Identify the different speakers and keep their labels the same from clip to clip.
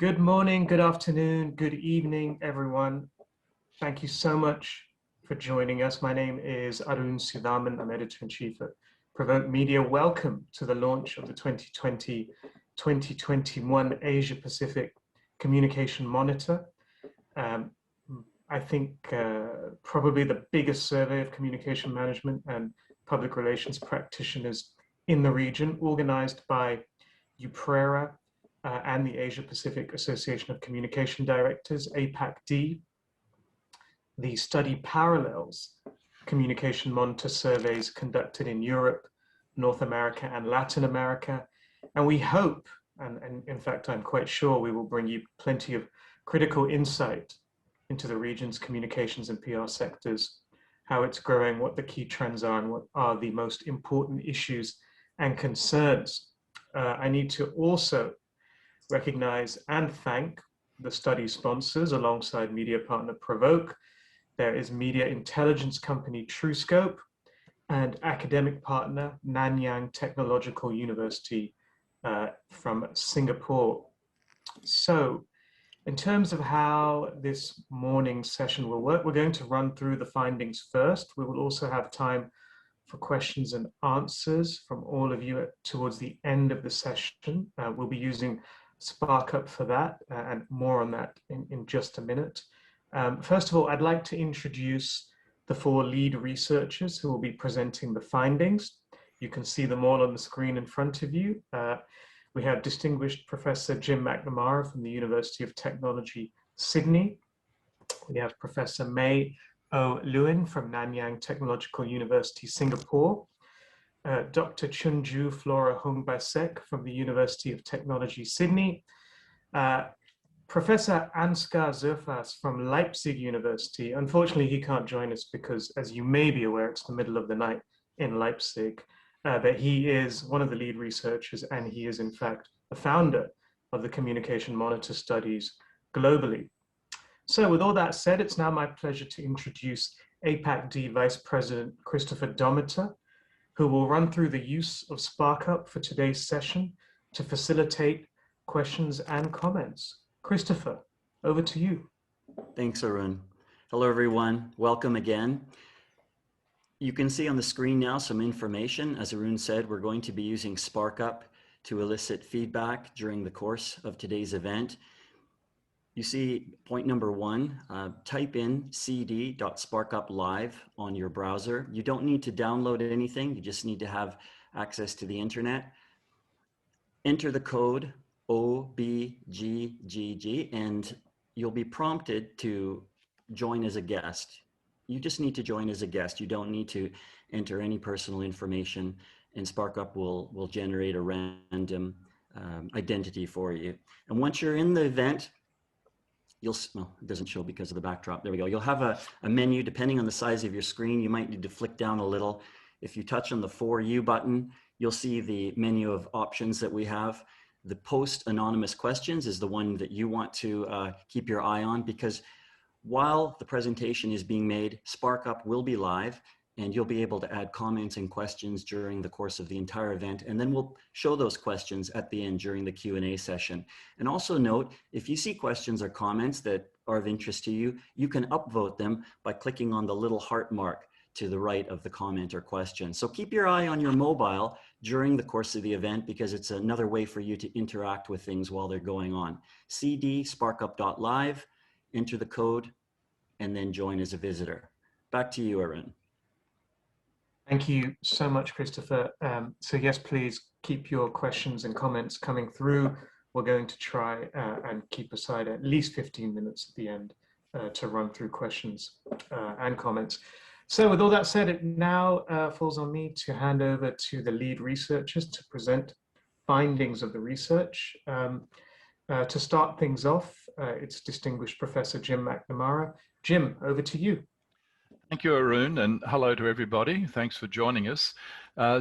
Speaker 1: Good morning, good afternoon, good evening, everyone. Thank you so much for joining us. My name is Arun Sudhaman. I'm Editor-in-Chief at Provoke Media. Welcome to the launch of the 2020-2021 Asia Pacific Communication Monitor. I think probably the biggest survey of communication management and public relations practitioners in the region, organized by EUPRERA, and the Asia Pacific Association of Communication Directors, APAC-D. The study parallels communication monitor surveys conducted in Europe, North America, and Latin America. And we hope, and in fact, I'm quite sure we will bring you plenty of critical insight into the region's communications and PR sectors, how it's growing, what the key trends are, and what are the most important issues and concerns. I need to also recognize and thank the study sponsors alongside media partner Provoke. There is media intelligence company TrueScope and academic partner Nanyang Technological University from Singapore. So in terms of how this morning's session will work, we're going to run through the findings first. We will also have time for questions and answers from all of you towards the end of the session. We'll be using SparkUp for that, and more on that in just a minute. First of all, I'd like to introduce the four lead researchers who will be presenting the findings. You can see them all on the screen in front of you. We have distinguished Professor Jim McNamara from the University of Technology, Sydney. We have Professor May O. Lewin from Nanyang Technological University, Singapore. Dr. Chunju Flora Hongbasek from the University of Technology, Sydney. Professor Ansgar Zerfas from Leipzig University. Unfortunately, he can't join us because, as you may be aware, it's the middle of the night in Leipzig. But he is one of the lead researchers, and he is, in fact, the founder of the Communication Monitor Studies globally. So with all that said, it's now my pleasure to introduce APAC-D Vice President Christopher Domitar, who will run through the use of SparkUp for today's session to facilitate questions and comments. Christopher, over to you.
Speaker 2: Thanks, Arun. Hello, everyone. Welcome again. You can see on the screen now some information. As Arun said, we're going to be using SparkUp to elicit feedback during the course of today's event. You see point number one, type in cd.sparkuplive on your browser. You don't need to download anything. You just need to have access to the internet. Enter the code OBGGG and you'll be prompted to join as a guest. You just need to join as a guest. You don't need to enter any personal information, and SparkUp will generate a random identity for you. And once you're in the event, well, it doesn't show because of the backdrop. There we go. You'll have a menu depending on the size of your screen. You might need to flick down a little. If you touch on the For You button, you'll see the menu of options that we have. The Post Anonymous Questions is the one that you want to keep your eye on, because while the presentation is being made, SparkUp will be live, and you'll be able to add comments and questions during the course of the entire event. And then we'll show those questions at the end during the Q&A session. And also note, if you see questions or comments that are of interest to you, you can upvote them by clicking on the little heart mark to the right of the comment or question. So keep your eye on your mobile during the course of the event, because it's another way for you to interact with things while they're going on. CD sparkup.live, enter the code, and then join as a visitor. Back to you, Arun.
Speaker 1: Thank you so much, Christopher. So yes, please keep your questions and comments coming through. We're going to try and keep aside at least 15 minutes at the end to run through questions and comments. So with all that said, it now falls on me to hand over to the lead researchers to present findings of the research. To start things off, it's distinguished Professor Jim McNamara. Jim, over to you.
Speaker 3: Thank you, Arun, and hello to everybody. Thanks for joining us.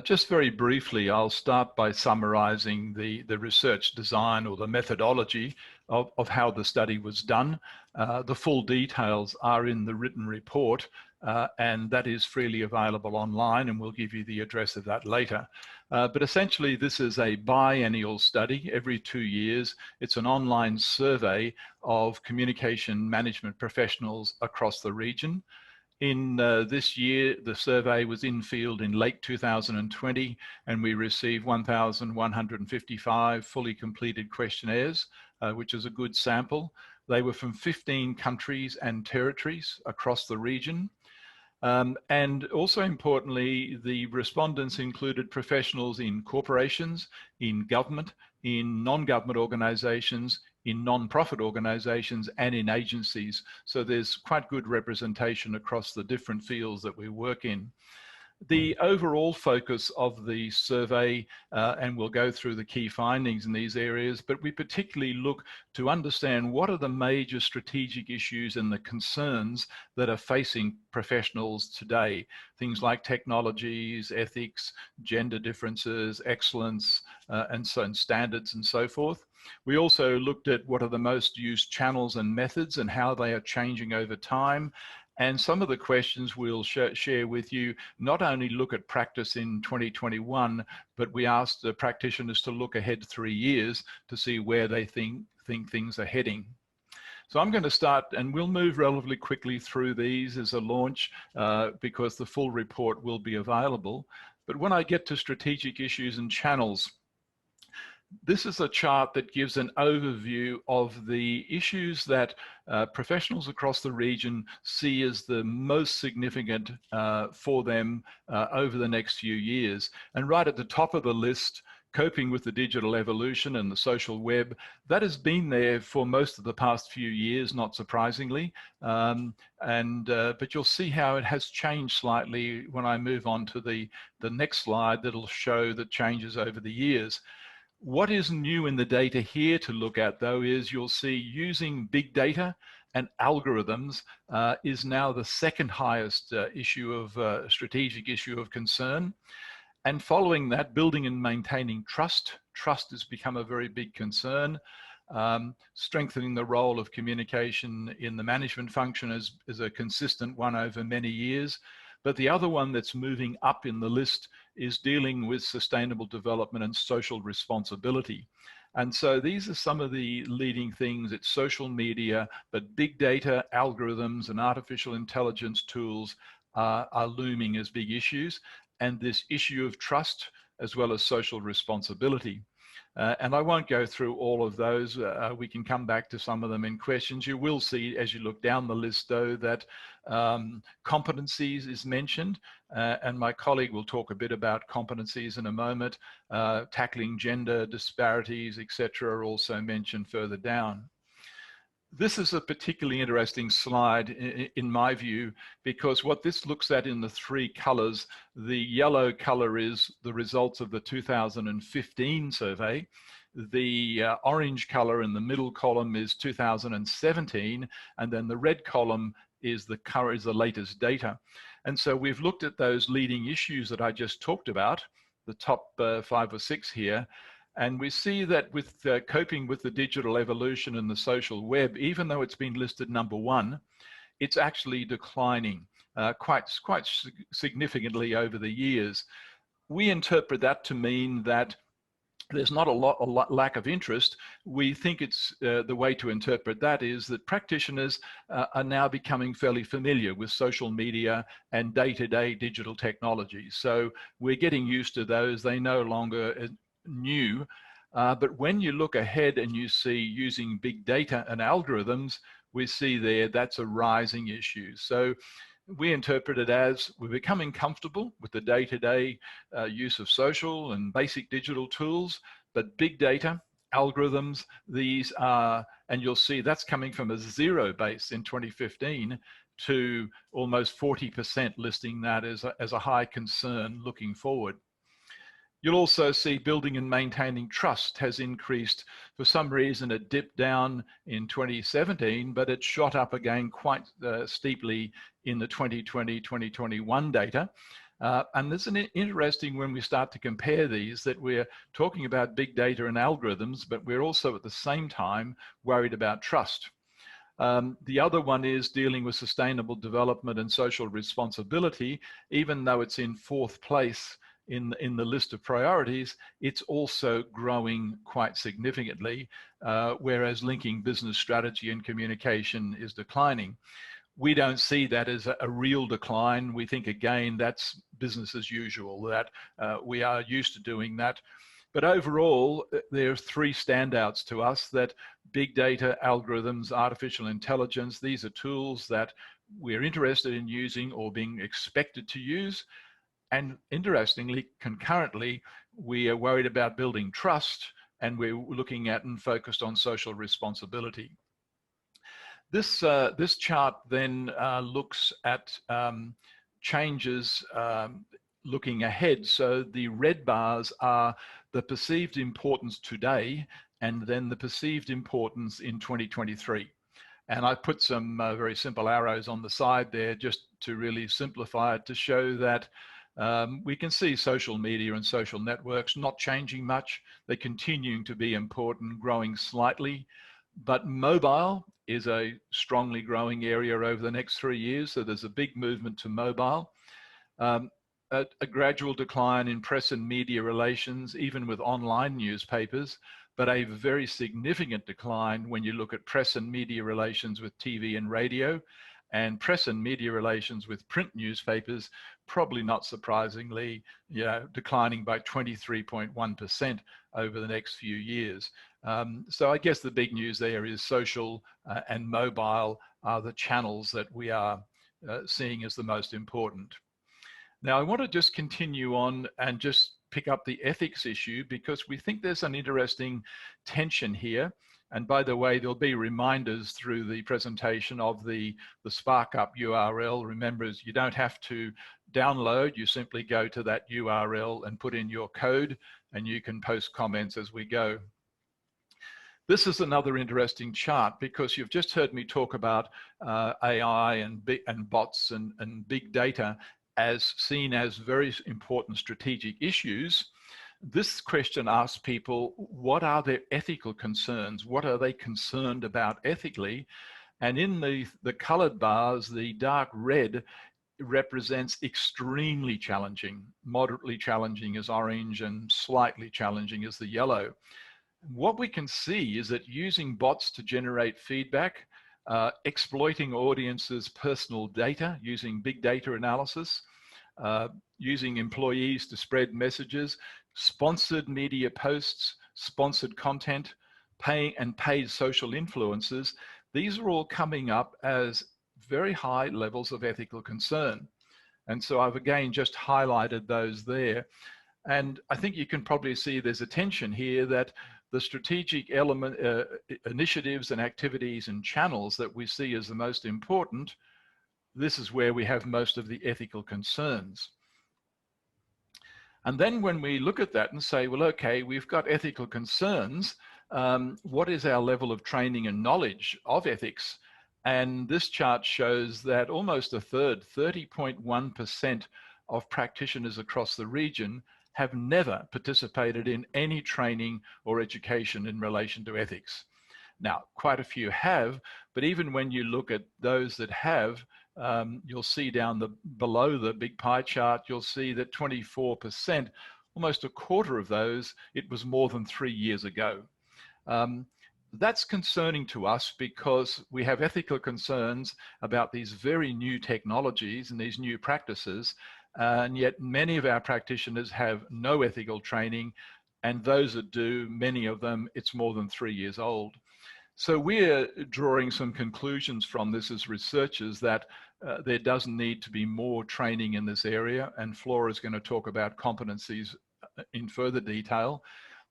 Speaker 3: Just very briefly, I'll start by summarizing the research design or the methodology of how the study was done. The full details are in the written report, and that is freely available online, and we'll give you the address of that later. But essentially, this is a biennial study every 2 years. It's an online survey of communication management professionals across the region. In this year, the survey was in field in late 2020, and we received 1,155 fully completed questionnaires, which is a good sample. They were from 15 countries and territories across the region. And also importantly, the respondents included professionals in corporations, in government, in non-government organizations, in non-profit organizations, and in agencies. So there's quite good representation across the different fields that we work in. The overall focus of the survey, and we'll go through the key findings in these areas, but we particularly look to understand what are the major strategic issues and the concerns that are facing professionals today. Things like technologies, ethics, gender differences, excellence, and standards and so forth. We also looked at what are the most used channels and methods and how they are changing over time. And some of the questions we'll share with you not only look at practice in 2021, but we asked the practitioners to look ahead 3 years to see where they think things are heading. So I'm going to start, and we'll move relatively quickly through these as a launch because the full report will be available. But when I get to strategic issues and channels, this is a chart that gives an overview of the issues that professionals across the region see as the most significant for them over the next few years. And right at the top of the list, coping with the digital evolution and the social web, that has been there for most of the past few years, not surprisingly. But you'll see how it has changed slightly when I move on to the next slide that'll show the changes over the years. What is new in the data here to look at, though, is you'll see using big data and algorithms is now the second highest issue of strategic issue of concern. And following that, building and maintaining trust. Trust has become a very big concern. Strengthening the role of communication in the management function is a consistent one over many years. But the other one that's moving up in the list is dealing with sustainable development and social responsibility. And so these are some of the leading things. It's social media, but big data, algorithms, and artificial intelligence tools are looming as big issues. And this issue of trust as well as social responsibility. And I won't go through all of those. We can come back to some of them in questions. You will see as you look down the list, though, that competencies is mentioned. And my colleague will talk a bit about competencies in a moment. Tackling gender disparities, etc., are also mentioned further down. This is a particularly interesting slide in my view, because what this looks at in the 3 colors, the yellow color is the results of the 2015 survey. The orange color in the middle column is 2017, and then the red column is the latest data. And so we've looked at those leading issues that I just talked about, the top 5 or 6 here. And we see that with coping with the digital evolution and the social web, even though it's been listed number 1, it's actually declining quite significantly over the years. We interpret that to mean that there's not a lack of interest. We think it's the way to interpret that is that practitioners are now becoming fairly familiar with social media and day-to-day digital technologies. So we're getting used to those. They no longer new, but when you look ahead and you see using big data and algorithms, we see there that's a rising issue. So we interpret it as we're becoming comfortable with the day-to-day use of social and basic digital tools, but big data, algorithms, these are, and you'll see that's coming from a 0 base in 2015 to almost 40% listing that as a high concern looking forward. You'll also see building and maintaining trust has increased. For some reason, it dipped down in 2017, but it shot up again quite steeply in the 2020-2021 data. And this is interesting when we start to compare these, that we're talking about big data and algorithms, but we're also at the same time worried about trust. The other one is dealing with sustainable development and social responsibility. Even though it's in 4th place in the list of priorities, it's also growing quite significantly, whereas linking business strategy and communication is declining. We don't see that as a real decline. We think, again, that's business as usual, that we are used to doing that. But overall, there are 3 standouts to us: that big data, algorithms, artificial intelligence, these are tools that we're interested in using or being expected to use. And interestingly, concurrently, we are worried about building trust, and we're looking at and focused on social responsibility. This chart then looks at changes looking ahead. So the red bars are the perceived importance today, and then the perceived importance in 2023. And I put some very simple arrows on the side there just to really simplify it, to show that we can see social media and social networks not changing much. They're continuing to be important, growing slightly. But mobile is a strongly growing area over the next 3 years. So there's a big movement to mobile. A gradual decline in press and media relations, even with online newspapers, but a very significant decline when you look at press and media relations with TV and radio, and press and media relations with print newspapers, probably not surprisingly, declining by 23.1% over the next few years. So I guess the big news there is social and mobile are the channels that we are seeing as the most important. Now, I want to just continue on and just pick up the ethics issue, because we think there's an interesting tension here. And by the way, there'll be reminders through the presentation of the SparkUp URL. Remember, you don't have to download, you simply go to that URL and put in your code, and you can post comments as we go. This is another interesting chart, because you've just heard me talk about AI and bots and big data as seen as very important strategic issues. This question asks people, what are their ethical concerns? What are they concerned about ethically? And in the colored bars, the dark red represents extremely challenging. Moderately challenging is orange, and slightly challenging is the yellow. What we can see is that using bots to generate feedback, exploiting audiences' personal data using big data analysis, using employees to spread messages, sponsored media posts, sponsored content, paid social influences, these are all coming up as very high levels of ethical concern. And so I've again just highlighted those there. And I think you can probably see there's a tension here that the strategic element, initiatives and activities and channels that we see as the most important, this is where we have most of the ethical concerns. And then when we look at that and say, well, okay, we've got ethical concerns, what is our level of training and knowledge of ethics? And this chart shows that almost a third, 30.1% of practitioners across the region have never participated in any training or education in relation to ethics. Now, quite a few have, but even when you look at those that have, you'll see down below the big pie chart, you'll see that 24%, almost a quarter of those, it was more than 3 years ago. That's concerning to us because we have ethical concerns about these very new technologies and these new practices, and yet many of our practitioners have no ethical training, and those that do, many of them, it's more than 3 years old. So we're drawing some conclusions from this as researchers that there does need to be more training in this area, and Flora is going to talk about competencies in further detail.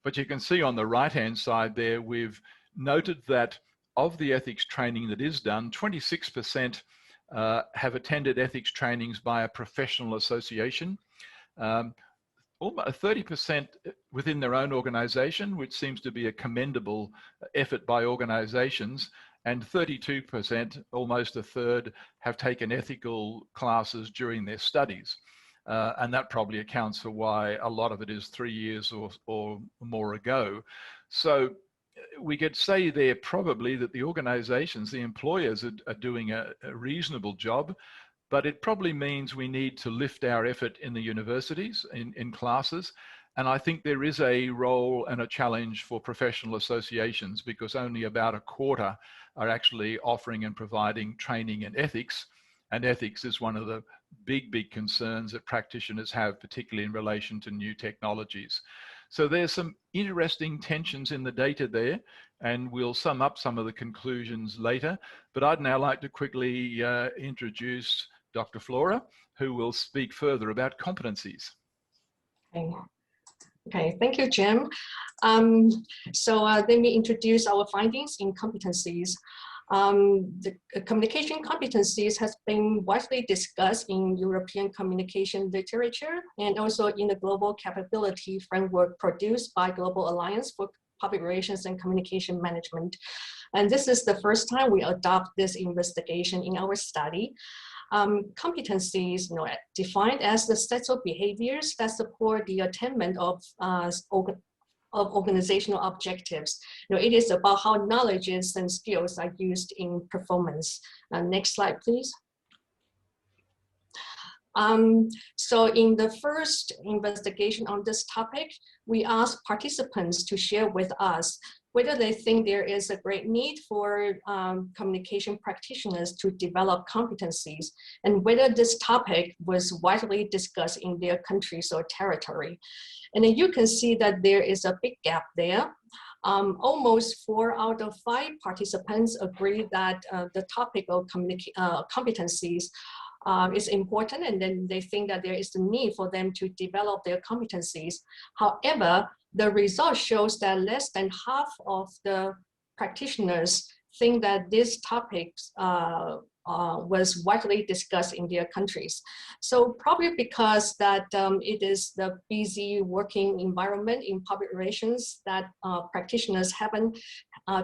Speaker 3: But you can see on the right-hand side there, we've noted that of the ethics training that is done, 26% have attended ethics trainings by a professional association, almost 30% within their own organization, which seems to be a commendable effort by organizations, and 32%, almost a third, have taken ethical classes during their studies. And that probably accounts for why a lot of it is 3 years or more ago. So we could say there probably that the organizations, the employers are doing a reasonable job, but it probably means we need to lift our effort in the universities, in classes. And I think there is a role and a challenge for professional associations, because only about a quarter are actually offering and providing training in ethics. And ethics is one of the big concerns that practitioners have, particularly in relation to new technologies. So there's some interesting tensions in the data there, and we'll sum up some of the conclusions later. But I'd now like to quickly introduce Dr. Flora, who will speak further about competencies.
Speaker 4: Okay, thank you, Jim. Let me introduce our findings in competencies. The communication competencies has been widely discussed in European communication literature and also in the global capability framework produced by Global Alliance for Public Relations and Communication Management. And this is the first time we adopt this investigation in our study. Competencies, defined as the sets of behaviors that support the attainment of organizational objectives. It is about how knowledges and skills are used in performance. Next slide, please. So in the first investigation on this topic, we asked participants to share with us whether they think there is a great need for communication practitioners to develop competencies, and whether this topic was widely discussed in their countries or territory. And then you can see that there is a big gap there. Almost 4 out of 5 participants agree that the topic of competencies is important, and then they think that there is a need for them to develop their competencies. However, the result shows that less than half of the practitioners think that this topic was widely discussed in their countries. So probably because that it is the busy working environment in public relations that practitioners haven't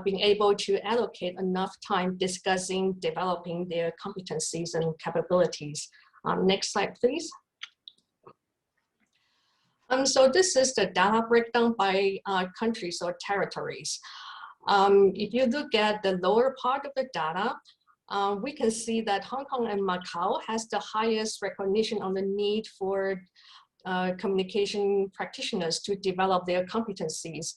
Speaker 4: been able to allocate enough time discussing, developing their competencies and capabilities. Next slide, please. So this is the data breakdown by countries or territories. If you look at the lower part of the data, we can see that Hong Kong and Macau has the highest recognition on the need for communication practitioners to develop their competencies.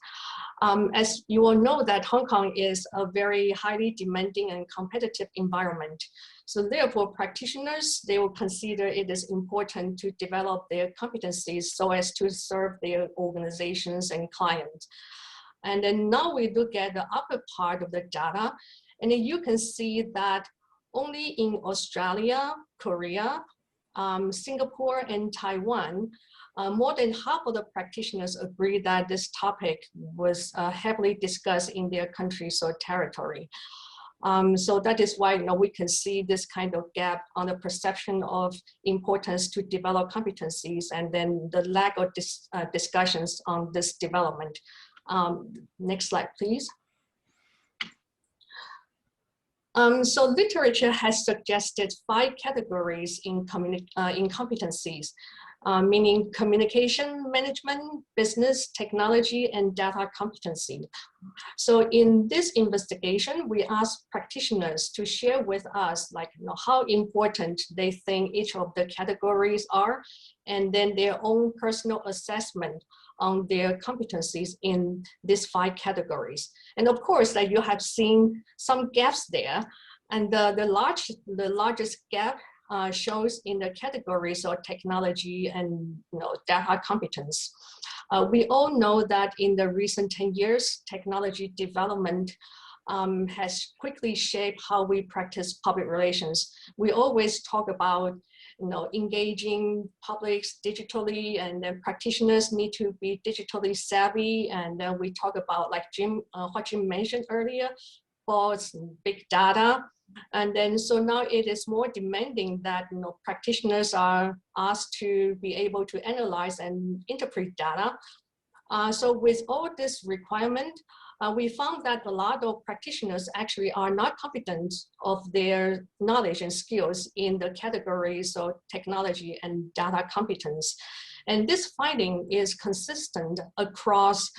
Speaker 4: As you all know, that Hong Kong is a very highly demanding and competitive environment. So therefore, practitioners, they will consider it is important to develop their competencies so as to serve their organizations and clients. And then now we look at the upper part of the data, and then you can see that only in Australia, Korea, Singapore, and Taiwan, more than half of the practitioners agree that this topic was heavily discussed in their countries or territory. So that is why we can see this kind of gap on the perception of importance to develop competencies, and then the lack of discussions on this development. Next slide, please. So literature has suggested 5 categories in competencies, meaning communication management, business, technology, and data competency. So in this investigation, we asked practitioners to share with us how important they think each of the categories are, and then their own personal assessment on their competencies in these 5 categories. And of course, you have seen some gaps there, and the largest gap shows in the categories of technology and data competence. We all know that in the recent 10 years, technology development has quickly shaped how we practice public relations. We always talk about engaging publics digitally, and then practitioners need to be digitally savvy. And then we talk about, like what Jim mentioned earlier, bots, big data. And then so now it is more demanding that practitioners are asked to be able to analyze and interpret data. So with all this requirement, we found that a lot of practitioners actually are not confident of their knowledge and skills in the categories of technology and data competence. And this finding is consistent across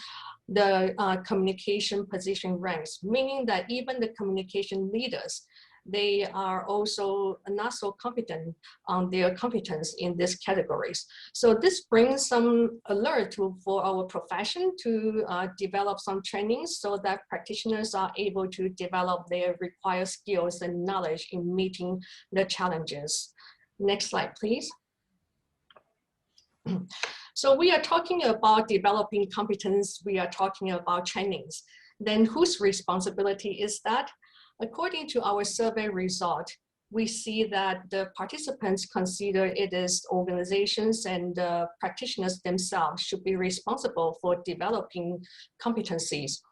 Speaker 4: the communication position ranks, meaning that even the communication leaders, they are also not so competent on their competence in these categories. So this brings some alert for our profession to develop some trainings so that practitioners are able to develop their required skills and knowledge in meeting the challenges. Next slide, please. So we are talking about developing competence, we are talking about trainings. Then whose responsibility is that? According to our survey result, we see that the participants consider it is organizations and practitioners themselves should be responsible for developing competencies.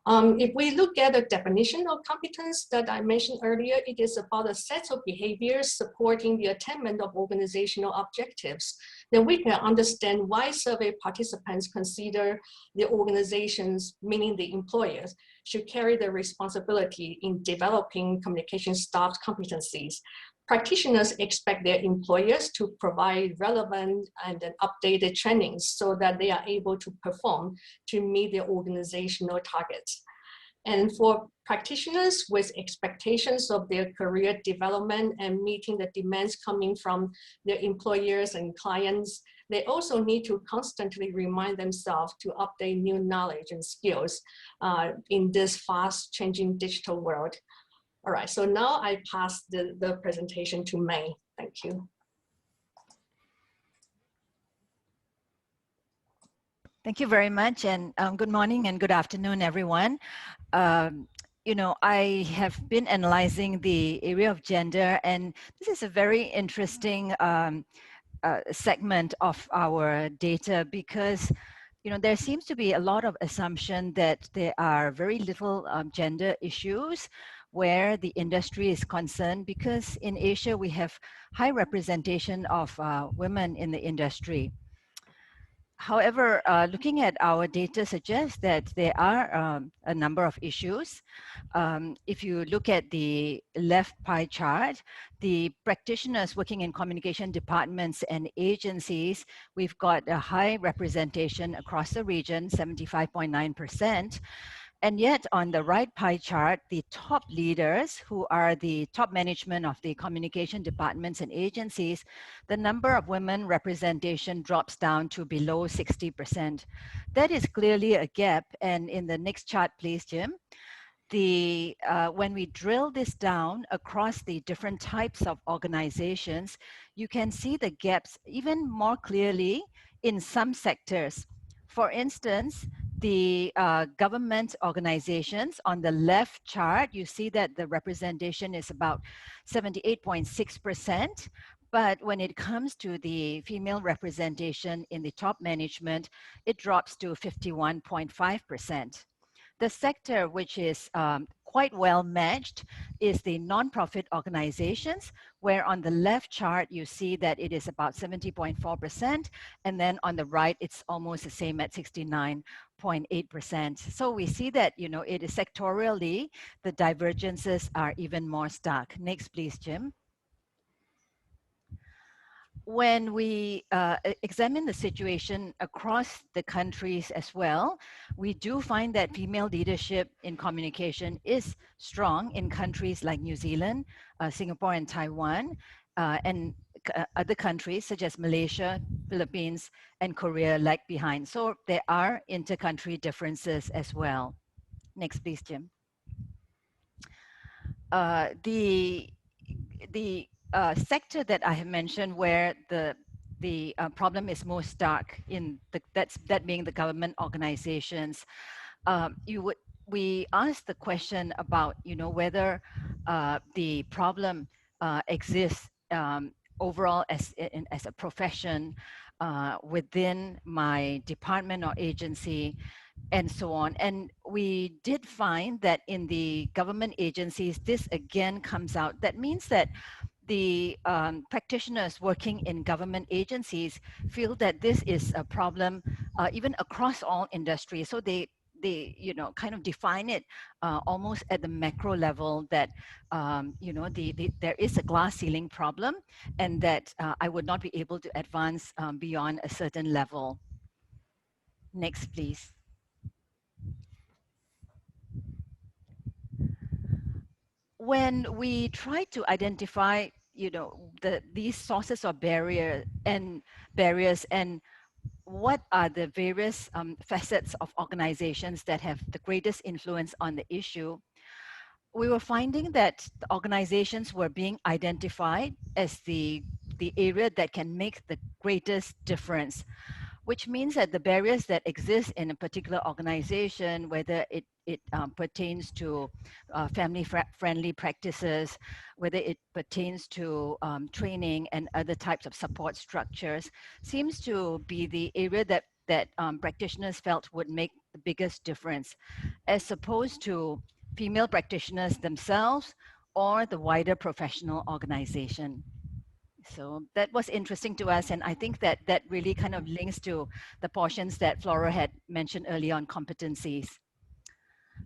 Speaker 4: If we look at the definition of competence that I mentioned earlier, it is about a set of behaviors supporting the attainment of organizational objectives. Then we can understand why survey participants consider the organizations, meaning the employers, should carry the responsibility in developing communication staff competencies. Practitioners expect their employers to provide relevant and updated trainings so that they are able to perform to meet their organizational targets. And for practitioners with expectations of their career development and meeting the demands coming from their employers and clients, they also need to constantly remind themselves to update new knowledge and skills in this fast changing digital world. All right, so now I pass the presentation to May. Thank you.
Speaker 5: Thank you very much, and good morning and good afternoon, everyone. You know, I have been analyzing the area of gender, and this is a very interesting segment of our data because, you know, there seems to be a lot of assumption that there are very little gender issues where the industry is concerned, because in Asia we have high representation of women in the industry. However, looking at our data suggests that there are a number of issues. If you look at the left pie chart, the practitioners working in communication departments and agencies, we've got a high representation across the region, 75.9%. And yet on the right pie chart, the top leaders who are the top management of the communication departments and agencies, the number of women representation drops down to below 60%. That is clearly a gap. And in the next chart, please, Jim, when we drill this down across the different types of organizations, you can see the gaps even more clearly in some sectors. For instance, the government organizations on the left chart, you see that the representation is about 78.6%. But when it comes to the female representation in the top management, it drops to 51.5%. The sector which is quite well matched is the non-profit organizations, where on the left chart you see that it is about 70.4%, and then on the right it's almost the same at 69.8%. So we see that, you know, it is sectorially, the divergences are even more stark. Next, please, Jim. When we examine the situation across the countries as well, we do find that female leadership in communication is strong in countries like New Zealand, Singapore and Taiwan, and other countries such as Malaysia, Philippines, and Korea lag behind. So there are inter-country differences as well. Next, please, Jim. The sector that I have mentioned where the problem is most stark in that being the government organizations, we asked the question about, you know, whether the problem exists overall as a profession within my department or agency, and so on. And we did find that in the government agencies, this again comes out. That means that the practitioners working in government agencies feel that this is a problem even across all industries. So they you know, kind of define it almost at the macro level that you know, there is a glass ceiling problem, and that I would not be able to advance beyond a certain level. Next, please. when we try to identify, these sources of barriers and what are the various facets of organizations that have the greatest influence on the issue, we were finding that the organizations were being identified as the area that can make the greatest difference, which means that the barriers that exist in a particular organization, whether it pertains to family-friendly practices, whether it pertains to training and other types of support structures, seems to be the area that practitioners felt would make the biggest difference, as opposed to female practitioners themselves or the wider professional organization. So that was interesting to us. And I think that that really kind of links to the portions that Flora had mentioned earlier on competencies.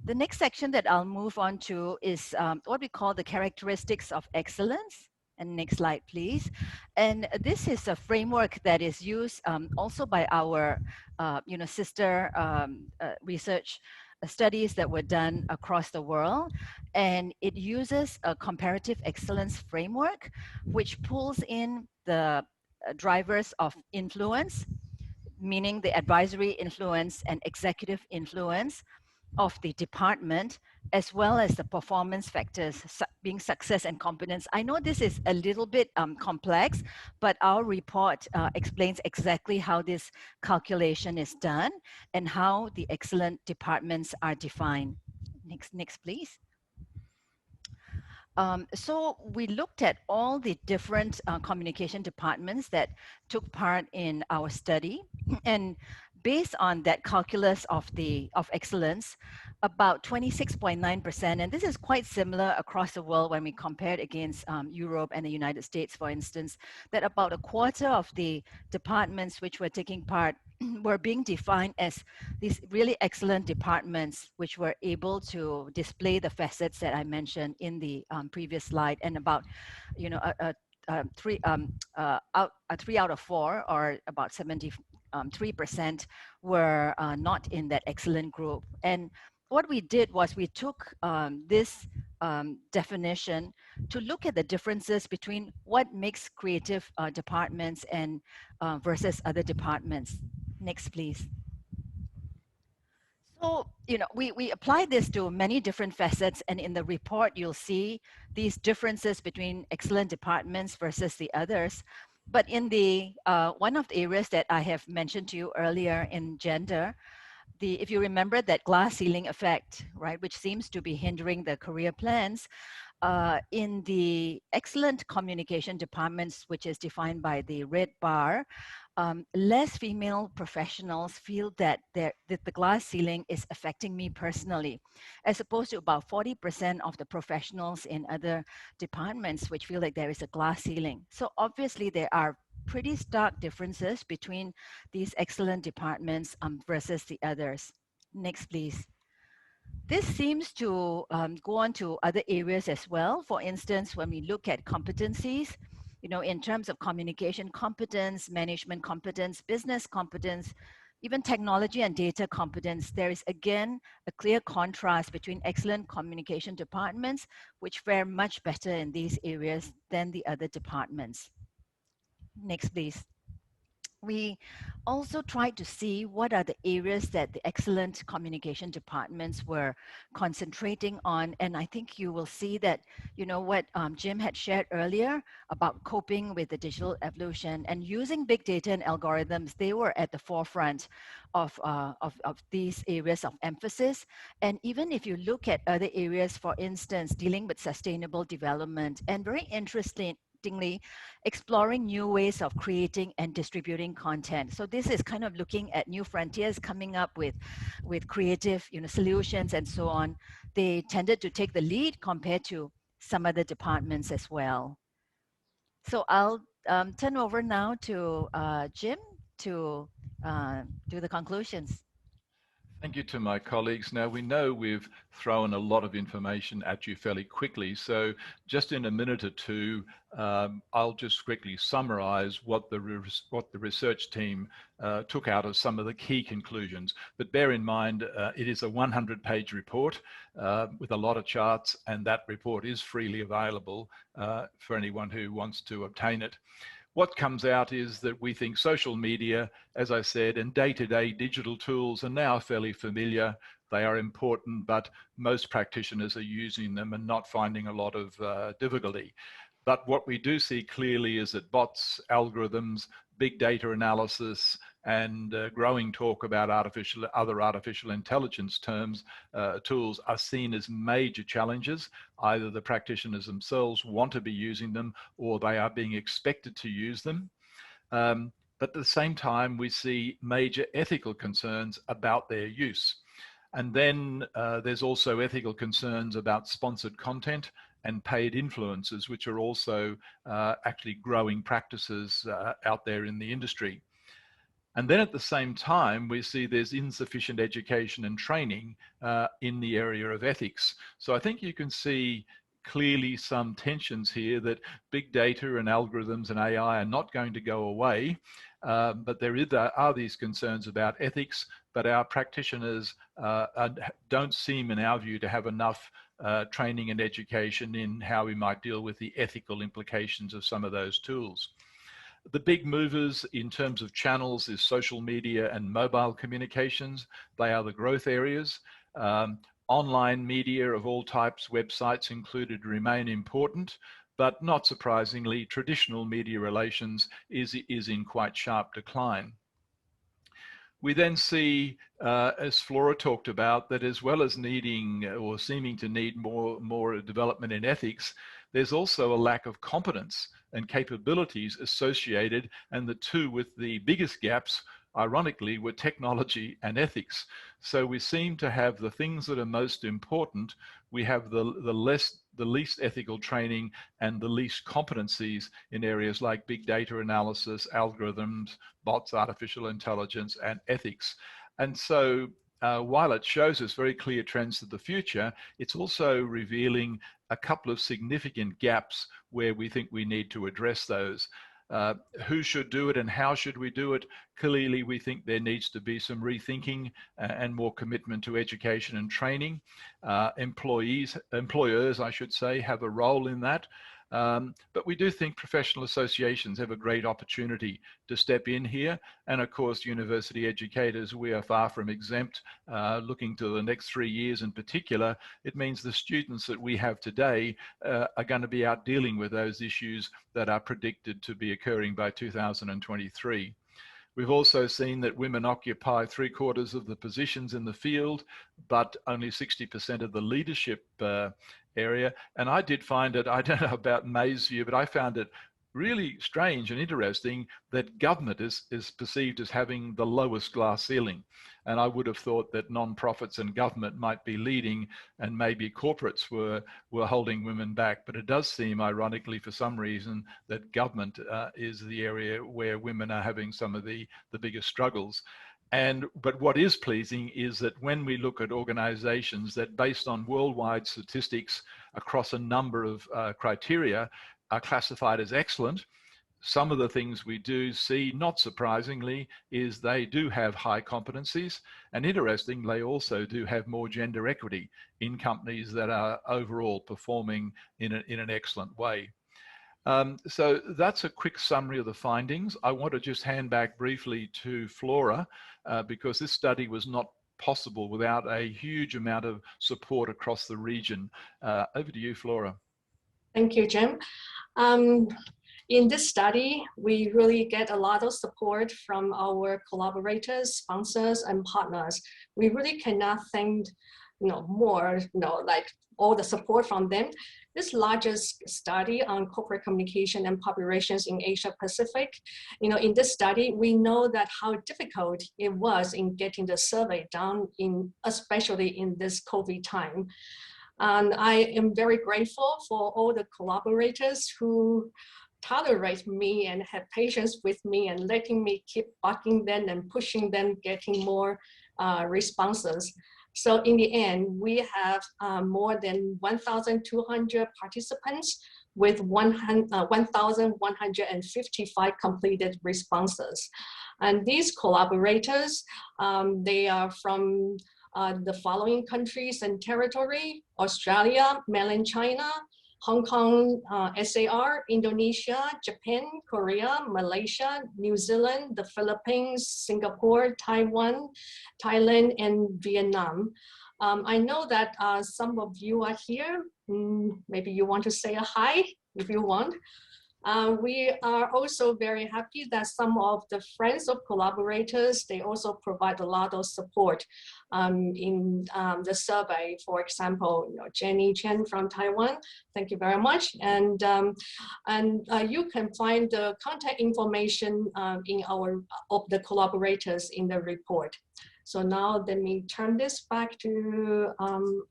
Speaker 5: The next section that I'll move on to is what we call the characteristics of excellence. And next slide, please. And this is a framework that is used also by our, sister research studies that were done across the world. And it uses a comparative excellence framework, which pulls in the drivers of influence, meaning the advisory influence and executive influence of the department, as well as the performance factors being success and competence. I know this is a little bit complex, but our report explains exactly how this calculation is done and how the excellent departments are defined. Next, please. So we looked at all the different communication departments that took part in our study, and based on that calculus of excellence, about 26.9%, and this is quite similar across the world when we compared against Europe and the United States, for instance, that about a quarter of the departments which were taking part were being defined as these really excellent departments, which were able to display the facets that I mentioned in the previous slide, and about, three out of four, or about 73%, were not in that excellent group. And what we did was we took this definition to look at the differences between what makes creative departments and versus other departments. Next, please. So, we apply this to many different facets, and in the report, you'll see these differences between excellent departments versus the others. But in the one of the areas that I have mentioned to you earlier in gender, if you remember that glass ceiling effect, right, which seems to be hindering the career plans, in the excellent communication departments, which is defined by the red bar, less female professionals feel that the glass ceiling is affecting me personally, as opposed to about 40% of the professionals in other departments which feel like there is a glass ceiling. So obviously there are pretty stark differences between these excellent departments versus the others. Next, please. This seems to go on to other areas as well. For instance, when we look at competencies, in terms of communication competence, management competence, business competence, even technology and data competence, there is again a clear contrast between excellent communication departments, which fare much better in these areas than the other departments. Next, please. We also tried to see what are the areas that the excellent communication departments were concentrating on. And I think you will see that, what Jim had shared earlier about coping with the digital evolution and using big data and algorithms, they were at the forefront of these areas of emphasis. And even if you look at other areas, for instance, dealing with sustainable development, and very interestingly, exploring new ways of creating and distributing content. So this is kind of looking at new frontiers, coming up with creative solutions and so on. They tended to take the lead compared to some other departments as well. So I'll turn over now to Jim to do the conclusions.
Speaker 3: Thank you to my colleagues. Now, we know we've thrown a lot of information at you fairly quickly, so just in a minute or two, I'll just quickly summarize what the research team took out of some of the key conclusions. But bear in mind, it is a 100-page report with a lot of charts, and that report is freely available for anyone who wants to obtain it. What comes out is that we think social media, as I said, and day-to-day digital tools are now fairly familiar. They are important, but most practitioners are using them and not finding a lot of difficulty. But what we do see clearly is that bots, algorithms, big data analysis, and growing talk about other artificial intelligence tools are seen as major challenges. Either the practitioners themselves want to be using them, or they are being expected to use them. But at the same time, we see major ethical concerns about their use. And then there's also ethical concerns about sponsored content and paid influencers, which are also actually growing practices out there in the industry. And then at the same time, we see there's insufficient education and training in the area of ethics. So I think you can see clearly some tensions here that big data and algorithms and AI are not going to go away, but there are these concerns about ethics, but our practitioners don't seem, in our view, to have enough training and education in how we might deal with the ethical implications of some of those tools. The big movers in terms of channels is social media and mobile communications. They are the growth areas. Online media of all types, websites included, remain important, but not surprisingly, traditional media relations is in quite sharp decline. We then see, as Flora talked about, that as well as needing or seeming to need more development in ethics, there's also a lack of competence and capabilities associated, and the two with the biggest gaps, ironically, were technology and ethics. So we seem to have the things that are most important. We have the least ethical training and the least competencies in areas like big data analysis, algorithms, bots, artificial intelligence, and ethics. And so while it shows us very clear trends to the future, it's also revealing a couple of significant gaps where we think we need to address those. Who should do it and how should we do it? Clearly, we think there needs to be some rethinking and more commitment to education and training. Employers, I should say, have a role in that. But we do think professional associations have a great opportunity to step in here. And of course, university educators, we are far from exempt. Looking to the next 3 years in particular, it means the students that we have today are going to be out dealing with those issues that are predicted to be occurring by 2023. We've also seen that women occupy 3/4 of the positions in the field, but only 60% of the leadership area. And I did find it, I don't know about May's view, but I found it really strange and interesting that government is perceived as having the lowest glass ceiling. And I would have thought that non-profits and government might be leading, and maybe corporates were holding women back. But it does seem, ironically, for some reason, that government is the area where women are having some of the biggest struggles. But what is pleasing is that when we look at organizations that, based on worldwide statistics across a number of criteria, are classified as excellent, some of the things we do see, not surprisingly, is they do have high competencies. And interesting, they also do have more gender equity in companies that are overall performing in an excellent way. So that's a quick summary of the findings. I want to just hand back briefly to Flora because this study was not possible without a huge amount of support across the region. Over to you, Flora.
Speaker 4: Thank you, Jim. In this study, we really get a lot of support from our collaborators, sponsors, and partners. We really cannot thank more, like all the support from them. This largest study on corporate communication and populations in Asia Pacific, in this study, we know that how difficult it was in getting the survey done, especially in this COVID time. And I am very grateful for all the collaborators who tolerate me and have patience with me and letting me keep bugging them and pushing them, getting more responses. So in the end, we have more than 1,200 participants with 1,155 completed responses. And these collaborators, they are from the following countries and territory: Australia, mainland China, Hong Kong, SAR, Indonesia, Japan, Korea, Malaysia, New Zealand, the Philippines, Singapore, Taiwan, Thailand, and Vietnam. I know that some of you are here. Maybe you want to say a hi if you want. We are also very happy that some of the friends of collaborators, they also provide a lot of support in the survey. For example, Jenny Chen from Taiwan, thank you very much. And you can find the contact information in of the collaborators in the report. So now let me turn this back to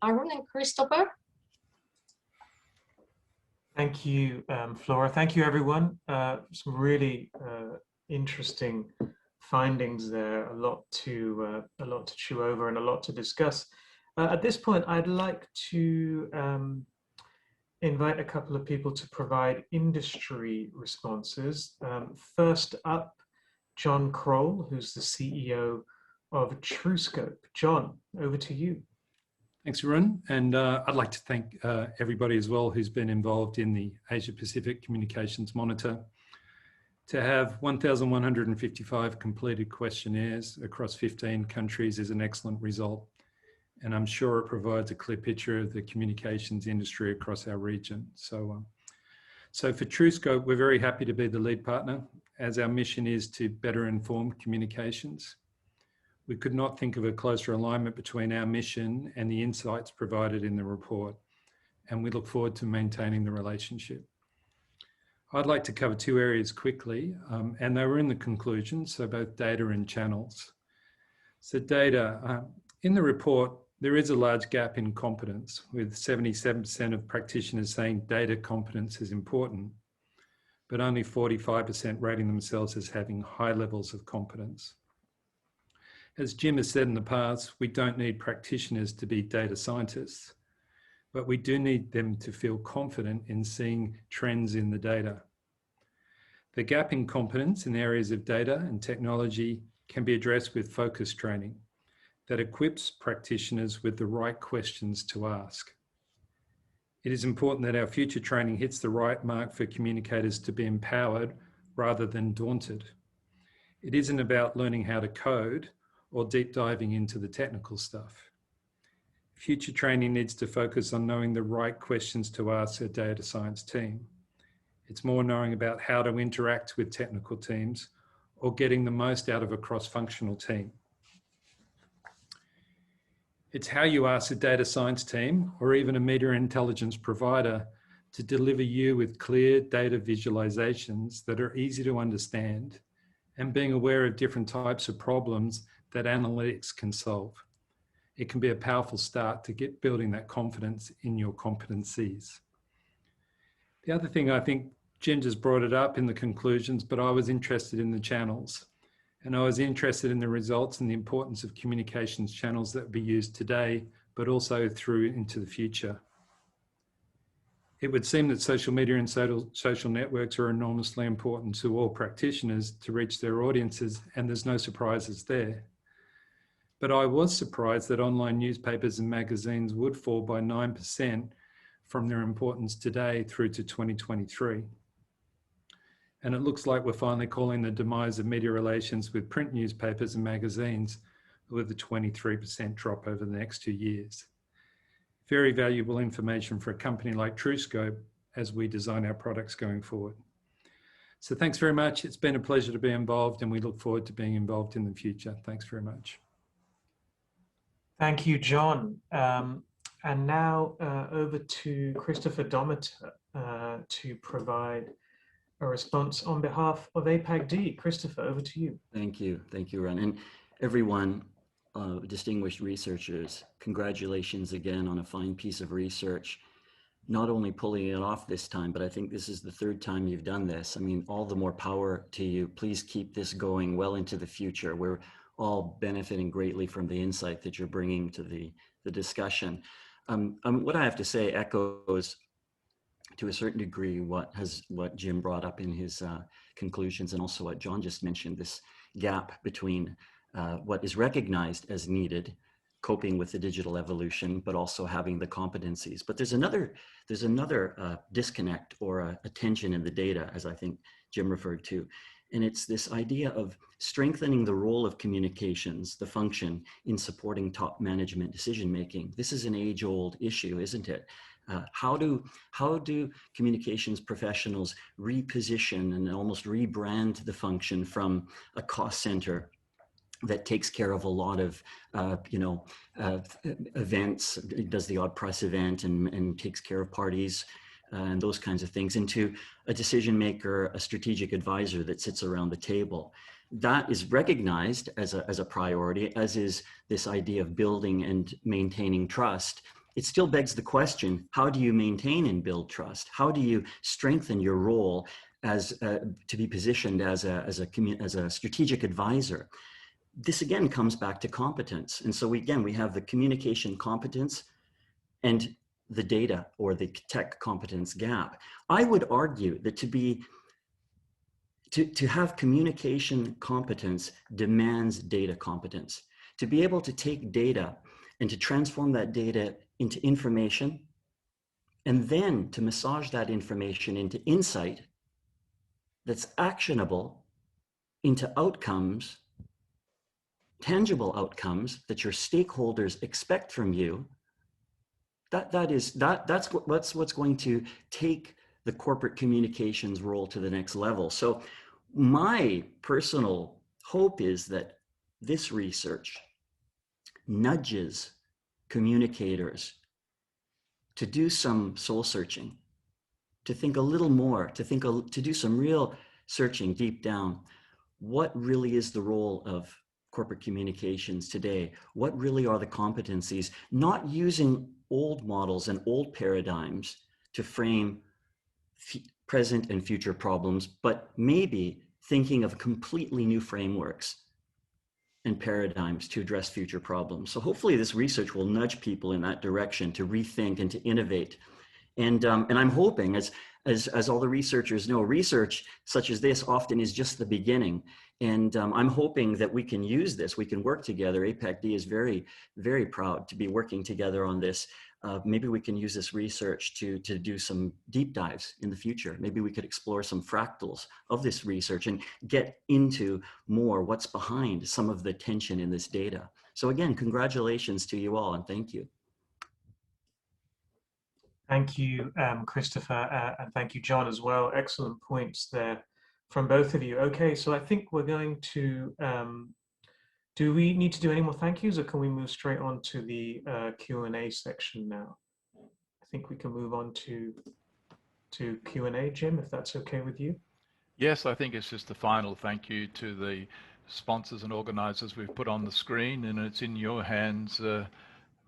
Speaker 4: Arun and Christopher.
Speaker 1: Thank you, Flora. Thank you, everyone. Some really interesting findings there. A lot to chew over and a lot to discuss. At this point, I'd like to invite a couple of people to provide industry responses. First up, John Kroll, who's the CEO of TrueScope. John, over to you.
Speaker 6: Thanks, Arun. And I'd like to thank everybody as well who's been involved in the Asia Pacific Communications Monitor. To have 1,155 completed questionnaires across 15 countries is an excellent result. And I'm sure it provides a clear picture of the communications industry across our region. So for TrueScope, we're very happy to be the lead partner, as our mission is to better inform communications. We could not think of a closer alignment between our mission and the insights provided in the report, and we look forward to maintaining the relationship. I'd like to cover two areas quickly, and they were in the conclusion, so both data and channels. So data, in the report, there is a large gap in competence, with 77% of practitioners saying data competence is important, but only 45% rating themselves as having high levels of competence. As Jim has said in the past, we don't need practitioners to be data scientists, but we do need them to feel confident in seeing trends in the data. The gap in competence in areas of data and technology can be addressed with focus training that equips practitioners with the right questions to ask. It is important that our future training hits the right mark for communicators to be empowered rather than daunted. It isn't about learning how to code or deep diving into the technical stuff. Future training needs to focus on knowing the right questions to ask a data science team. It's more knowing about how to interact with technical teams or getting the most out of a cross-functional team. It's how you ask a data science team or even a media intelligence provider to deliver you with clear data visualizations that are easy to understand and being aware of different types of problems that analytics can solve. It can be a powerful start to get building that confidence in your competencies. The other thing, I think Jim just brought it up in the conclusions, but I was interested in the channels, and I was interested in the results and the importance of communications channels that will be used today, but also through into the future. It would seem that social media and social networks are enormously important to all practitioners to reach their audiences, and there's no surprises there. But I was surprised that online newspapers and magazines would fall by 9% from their importance today through to 2023. And it looks like we're finally calling the demise of media relations with print newspapers and magazines with a 23% drop over the next 2 years. Very valuable information for a company like TrueScope as we design our products going forward. So thanks very much. It's been a pleasure to be involved, and we look forward to being involved in the future. Thanks very much.
Speaker 1: Thank you, John. And now over to Christopher Dometer to provide a response on behalf of APAC-D. Christopher, over to you.
Speaker 2: Thank you, Ron. And everyone, distinguished researchers, congratulations again on a fine piece of research. Not only pulling it off this time, but I think this is the third time you've done this. I mean, all the more power to you. Please keep this going well into the future. We're all benefiting greatly from the insight that you're bringing to the discussion. What I have to say echoes to a certain degree what Jim brought up in his conclusions, and also what John just mentioned, this gap between what is recognized as needed, coping with the digital evolution, but also having the competencies. But there's another disconnect or a tension in the data, as I think Jim referred to. And it's this idea of strengthening the role of communications, the function in supporting top management decision-making. This is an age-old issue, isn't it? How do communications professionals reposition and almost rebrand the function from a cost center that takes care of a lot of, events, does the odd press event and takes care of parties and those kinds of things, into a decision maker, a strategic advisor that sits around the table. That is recognized as a priority, as is this idea of building and maintaining trust. It still begs the question, how do you maintain and build trust? How do you strengthen your role as to be positioned as a strategic advisor? This again comes back to competence. And so we have the communication competence and the data or the tech competence gap. I would argue that to have communication competence demands data competence. To be able to take data and to transform that data into information, and then to massage that information into insight that's actionable, into outcomes, tangible outcomes that your stakeholders expect from you, that's what's going to take the corporate communications role to the next level. So my personal hope is that this research nudges communicators to do some soul searching, to think a little more, to do some real searching deep down. What really is the role of corporate communications today? What really are the competencies? Not using old models and old paradigms to frame present and future problems, but maybe thinking of completely new frameworks and paradigms to address future problems. So hopefully this research will nudge people in that direction to rethink and to innovate. And I'm hoping, as all the researchers know, research such as this often is just the beginning. And I'm hoping that we can use this, we can work together. APAC-D is very, very proud to be working together on this. Maybe we can use this research to do some deep dives in the future. Maybe we could explore some fractals of this research and get into more what's behind some of the tension in this data. So again, congratulations to you all, and thank you.
Speaker 1: Thank you, Christopher, and thank you, John, as well. Excellent points there from both of you. Okay, so I think we're going to, do we need to do any more thank yous, or can we move straight on to the Q&A section now? I think we can move on to Q&A, Jim, if that's okay with you.
Speaker 3: Yes, I think it's just a final thank you to the sponsors and organizers we've put on the screen, and it's in your hands,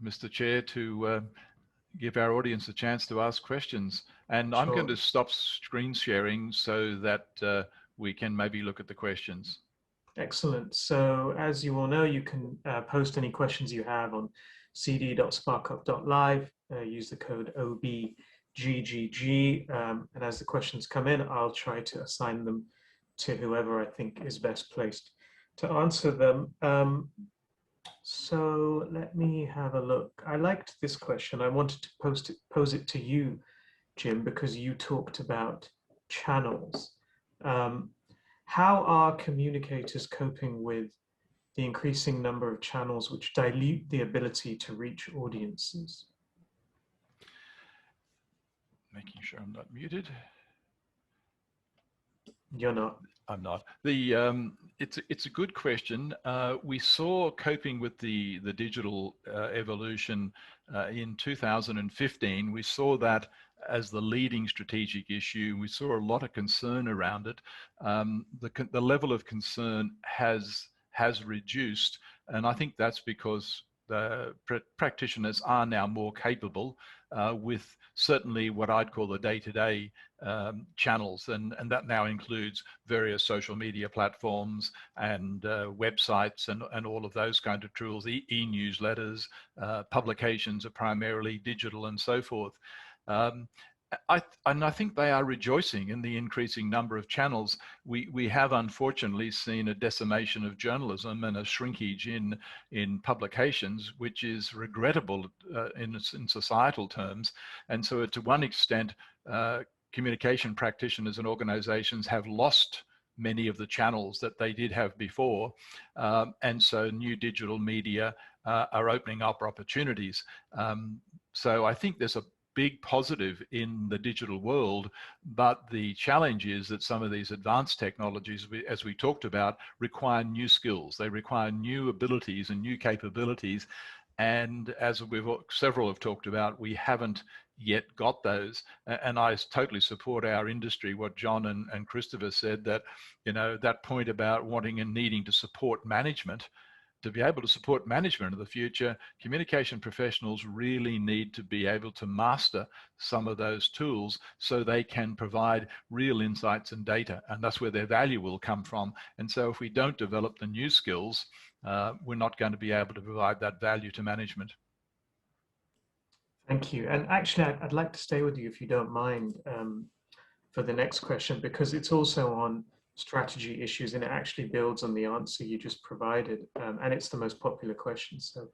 Speaker 3: Mr. Chair, to give our audience a chance to ask questions. And I'm going to stop screen sharing so that we can maybe look at the questions. Excellent.
Speaker 1: So as you all know, you can post any questions you have on cd.sparkup.live, use the code OBGGG, and as the questions come in, I'll try to assign them to whoever I think is best placed to answer them. So let me have a look. I liked this question. I wanted to pose it to you, Jim, because you talked about channels. How are communicators coping with the increasing number of channels which dilute the ability to reach audiences?
Speaker 3: Making sure I'm not muted.
Speaker 1: You're not.
Speaker 3: I'm not. It's a good question. We saw coping with the digital evolution in 2015. We saw that as the leading strategic issue. We saw a lot of concern around it. The level of concern has reduced, and I think that's because the practitioners are now more capable. with certainly what I'd call the day-to-day channels, and that now includes various social media platforms and websites and all of those kind of tools. E-newsletters, publications are primarily digital, and so forth. And I think they are rejoicing in the increasing number of channels. We have unfortunately seen a decimation of journalism and a shrinkage in publications, which is regrettable in societal terms. And so to one extent, communication practitioners and organizations have lost many of the channels that they did have before. And so new digital media are opening up opportunities. So I think there's a big positive in the digital world, but the challenge is that some of these advanced technologies, as we talked about, require new skills. They require new abilities and new capabilities. And as several have talked about, we haven't yet got those. And I totally support our industry, what John and Christopher said, that, you know, that point about wanting and needing to support management. To be able to support management of the future, communication professionals really need to be able to master some of those tools so they can provide real insights and data, and that's where their value will come from. And so if we don't develop the new skills, we're not going to be able to provide that value to management.
Speaker 1: Thank you. And actually, I'd like to stay with you, if you don't mind, for the next question, because it's also on strategy issues, and it actually builds on the answer you just provided, and it's the most popular question, so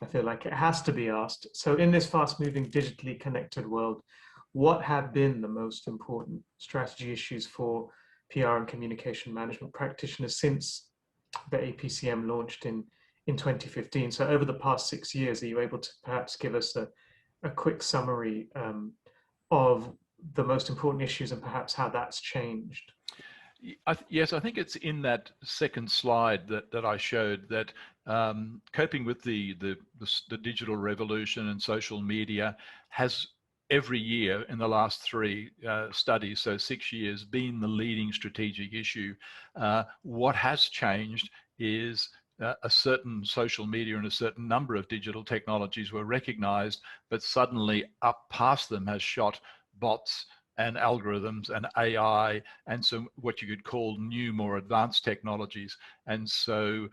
Speaker 1: I feel like it has to be asked. So in this fast-moving, digitally connected world, what have been the most important strategy issues for PR and communication management practitioners since the APCM launched in 2015? So over the past 6 years, are you able to perhaps give us a quick summary of the most important issues and perhaps how that's changed?
Speaker 3: Yes, I think it's in that second slide that I showed, that coping with the digital revolution and social media has every year in the last 3 studies, so 6 years, been the leading strategic issue. What has changed is a certain social media and a certain number of digital technologies were recognized, but suddenly up past them has shot bots and algorithms and AI, and so what you could call new, more advanced technologies. And so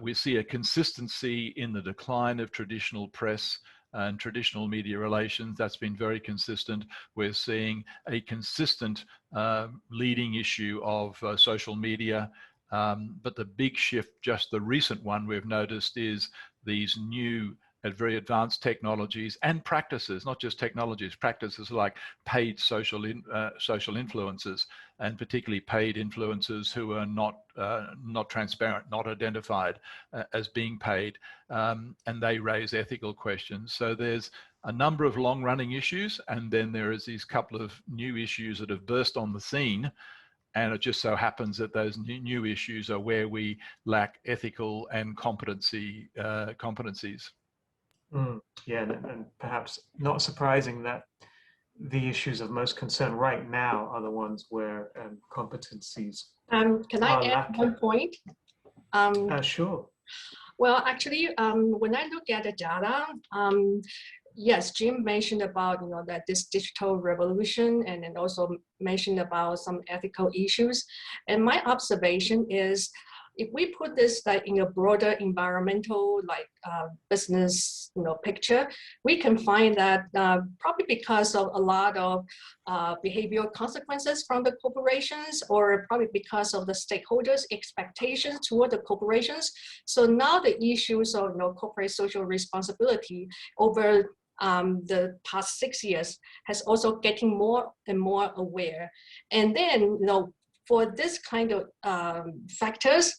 Speaker 3: we see a consistency in the decline of traditional press and traditional media relations. That's been very consistent. We're seeing a consistent leading issue of social media. But the big shift, just the recent one we've noticed, is these new very advanced technologies and practices, not just technologies, practices like paid social influencers, and particularly paid influencers who are not transparent, not identified as being paid, and they raise ethical questions. So there's a number of long-running issues, and then there is these couple of new issues that have burst on the scene. And it just so happens that those new issues are where we lack ethical and competencies.
Speaker 1: Yeah, and perhaps not surprising that the issues of most concern right now are the ones where competencies
Speaker 4: Can I add
Speaker 1: lacking.
Speaker 4: one point?
Speaker 1: Sure.
Speaker 4: Well, actually, when I look at the data, yes, Jim mentioned about that this digital revolution, and then also mentioned about some ethical issues. And my observation is, if we put this like in a broader environmental business picture, we can find that probably because of a lot of behavioral consequences from the corporations, or probably because of the stakeholders' expectations toward the corporations. So now the issues of corporate social responsibility over the past 6 years has also getting more and more aware. And then for this kind of factors,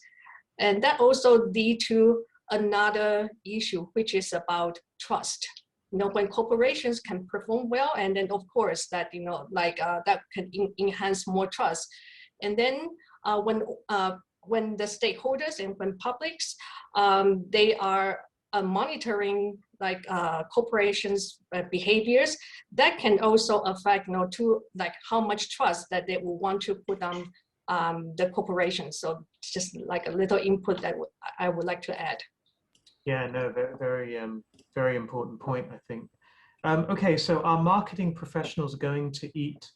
Speaker 4: and that also lead to another issue, which is about trust. When corporations can perform well, and then of course that that can enhance more trust. And then when the stakeholders and when publics they are monitoring corporations' behaviors, that can also affect to how much trust that they will want to put on the corporation. So just like a little input that I would like to add.
Speaker 1: Yeah, no, very, very important point, I think. Okay, so are marketing professionals going to eat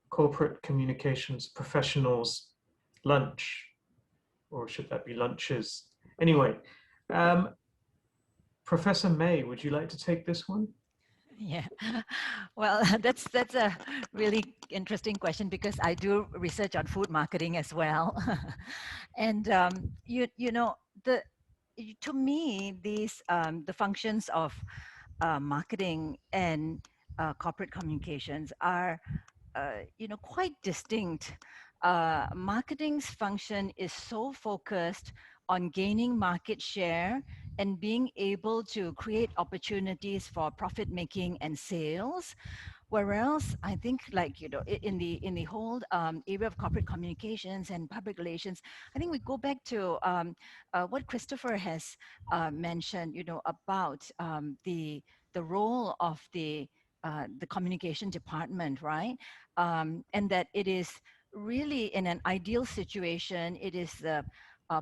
Speaker 1: corporate communications professionals' lunch? Or should that be lunches? Anyway, Professor May, would you like to take this one?
Speaker 5: Yeah, well, that's a really interesting question because I do research on food marketing as well, and you know to me these the functions of marketing and corporate communications are quite distinct. Marketing's function is so focused on gaining market share and being able to create opportunities for profit making and sales. Whereas I think, like in the whole area of corporate communications and public relations, I think we go back to what Christopher has mentioned, about the role of the communication department, right? And that it is really in an ideal situation, it is the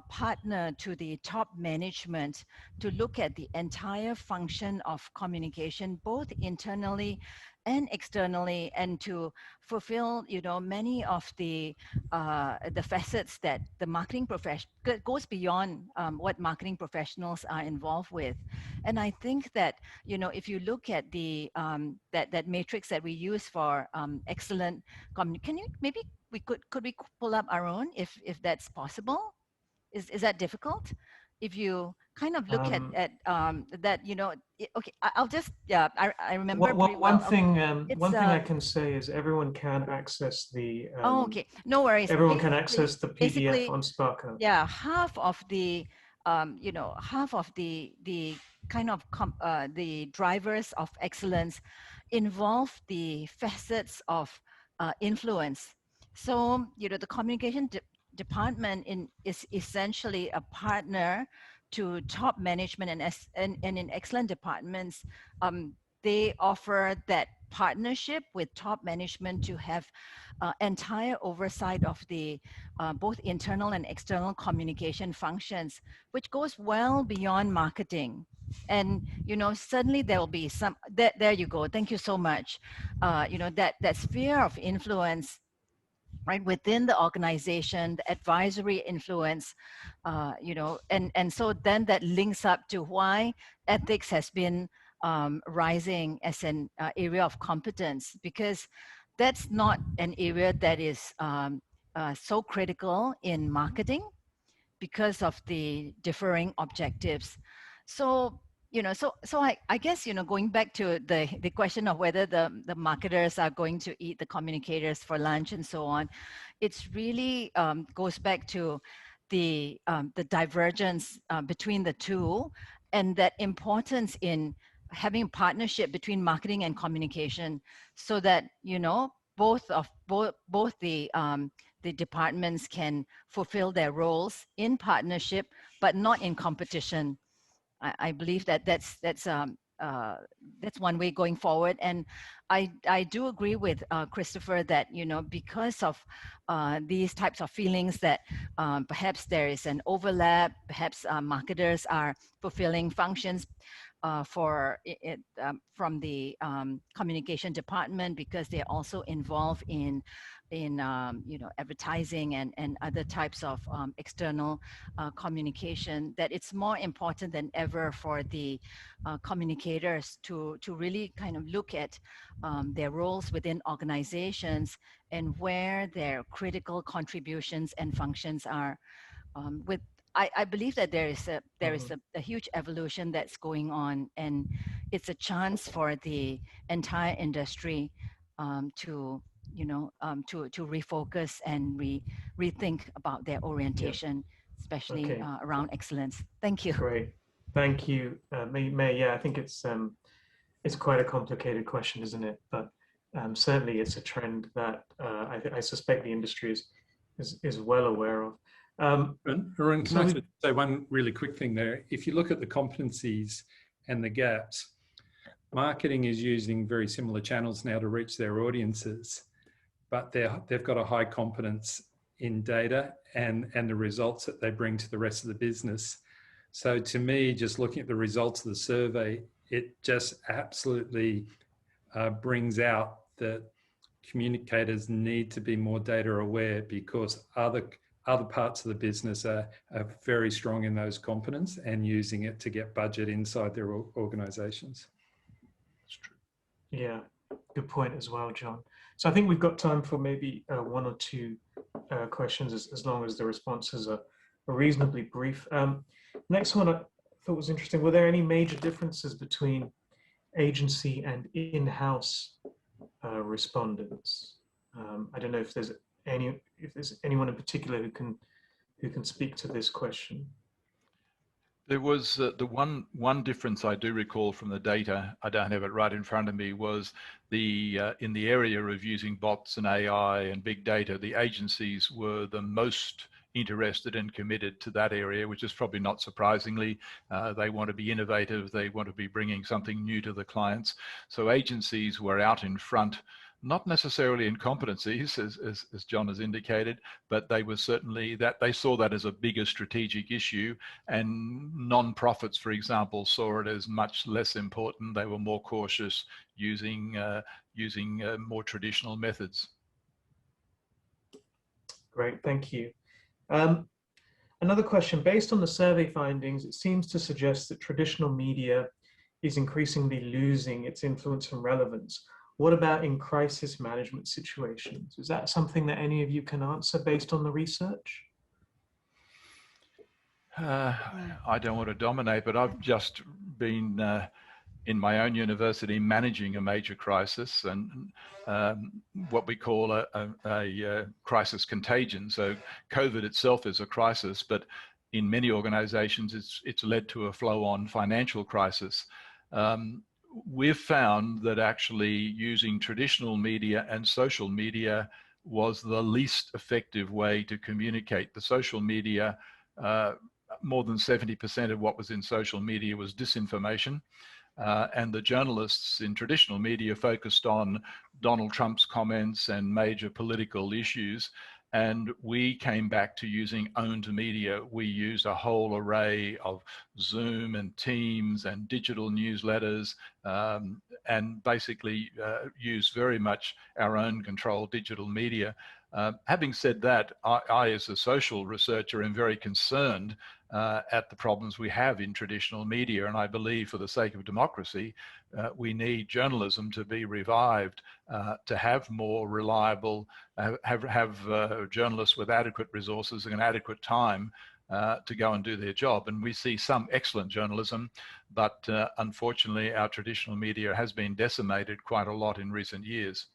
Speaker 5: partner to the top management to look at the entire function of communication, both internally and externally, and to fulfill, many of the facets that the marketing profession goes beyond what marketing professionals are involved with. And I think that, if you look at the that matrix that we use for excellent can you maybe could we pull up our own if that's possible? Is that difficult? If you kind of look at that, okay, I'll just, yeah, I remember pretty well.
Speaker 1: One thing I can say is everyone can access the.
Speaker 5: Oh, okay, no worries.
Speaker 1: Everyone can access the PDF on Spark Hub.
Speaker 5: Yeah, half of the, half of the kind of the drivers of excellence involve the facets of influence. So, the communication department is essentially a partner to top management, and in excellent departments, they offer that partnership with top management to have entire oversight of the both internal and external communication functions, which goes well beyond marketing. And certainly there will be some there you go, thank you so much. That sphere of influence, right, within the organization, the advisory influence, and so then that links up to why ethics has been rising as an area of competence, because that's not an area that is so critical in marketing because of the differing objectives. So, I guess, going back to the question of whether the marketers are going to eat the communicators for lunch and so on, it's really goes back to the divergence between the two, and that importance in having partnership between marketing and communication, so that both the departments can fulfill their roles in partnership, but not in competition. I believe that that's one way going forward. And I do agree with Christopher that because of these types of feelings that perhaps there is an overlap, perhaps marketers are fulfilling functions from the communication department because they're also involved in advertising and other types of external communication, that it's more important than ever for the communicators to really kind of look at their roles within organizations and where their critical contributions and functions are. I believe that there is a huge evolution that's going on, and it's a chance for the entire industry to refocus and rethink about their orientation, especially around excellence. Thank you.
Speaker 1: Great, thank you, May. Yeah, I think it's quite a complicated question, isn't it? But certainly it's a trend that I suspect the industry is well aware of.
Speaker 6: Arun, can I just say one really quick thing there? If you look at the competencies and the gaps, marketing is using very similar channels now to reach their audiences, but they've got a high competence in data and the results that they bring to the rest of the business. So to me, just looking at the results of the survey, it just absolutely brings out that communicators need to be more data aware, because other parts of the business are very strong in those competence and using it to get budget inside their organizations.
Speaker 3: That's true.
Speaker 1: Yeah, good point as well, John. So I think we've got time for maybe one or two questions, as long as the responses are reasonably brief. Next one I thought was interesting. Were there any major differences between agency and in-house respondents? I don't know if there's anyone in particular who can speak to this question.
Speaker 3: There was the one difference I do recall from the data, I don't have it right in front of me, was in the area of using bots and AI and big data, the agencies were the most interested and committed to that area, which is probably not surprisingly. They want to be innovative, they want to be bringing something new to the clients. So agencies were out in front, not necessarily in competencies, as John has indicated, but they were certainly they saw that as a bigger strategic issue, and non-profits, for example, saw it as much less important. They were more cautious using more traditional methods.
Speaker 1: Great, thank you. Another question, based on the survey findings, it seems to suggest that traditional media is increasingly losing its influence and relevance. What about in crisis management situations? Is that something that any of you can answer based on the research?
Speaker 3: I don't want to dominate, but I've just been in my own university managing a major crisis, and what we call a crisis contagion. So COVID itself is a crisis, but in many organizations it's led to a flow-on financial crisis. We've found that actually using traditional media and social media was the least effective way to communicate. The social media, more than 70% of what was in social media was disinformation. And the journalists in traditional media focused on Donald Trump's comments and major political issues. And we came back to using owned media. We used a whole array of Zoom and Teams and digital newsletters, and basically used very much our own controlled digital media. Having said that, I as a social researcher am very concerned at the problems we have in traditional media, and I believe for the sake of democracy, we need journalism to be revived, to have more reliable, have journalists with adequate resources and adequate time to go and do their job. And we see some excellent journalism, but unfortunately our traditional media has been decimated quite a lot in recent years.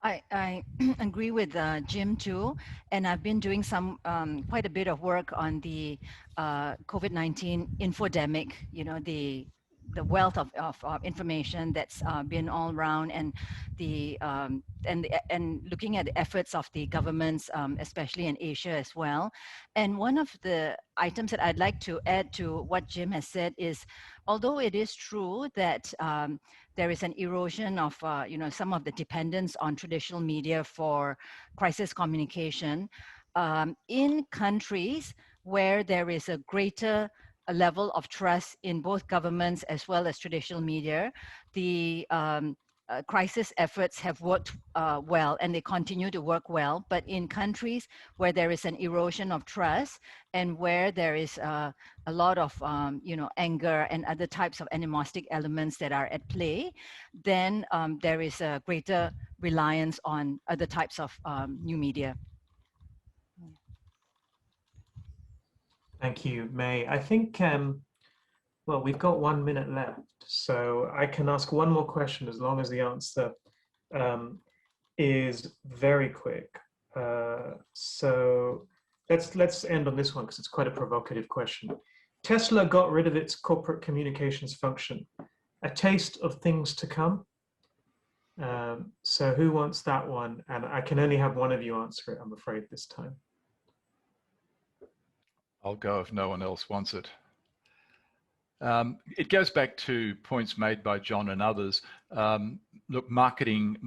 Speaker 5: I agree with Jim too, and I've been doing some quite a bit of work on the COVID-19 infodemic. You know, the wealth of information that's been all around, and and looking at the efforts of the governments, especially in Asia as well. And one of the items that I'd like to add to what Jim has said is, although it is true that there is an erosion of some of the dependence on traditional media for crisis communication, in countries where there is a greater level of trust in both governments as well as traditional media, the crisis efforts have worked well, and they continue to work well. But in countries where there is an erosion of trust and where there is a lot of anger and other types of animostic elements that are at play, then there is a greater reliance on other types of new media.
Speaker 1: Thank you, May. I think, well, we've got 1 minute left, so I can ask one more question as long as the answer is very quick. So let's end on this one because it's quite a provocative question. Tesla got rid of its corporate communications function. A taste of things to come? So who wants that one? And I can only have one of you answer it, I'm afraid, this time.
Speaker 3: I'll go if no one else wants it. It goes back to points made by John and others. Look, marketing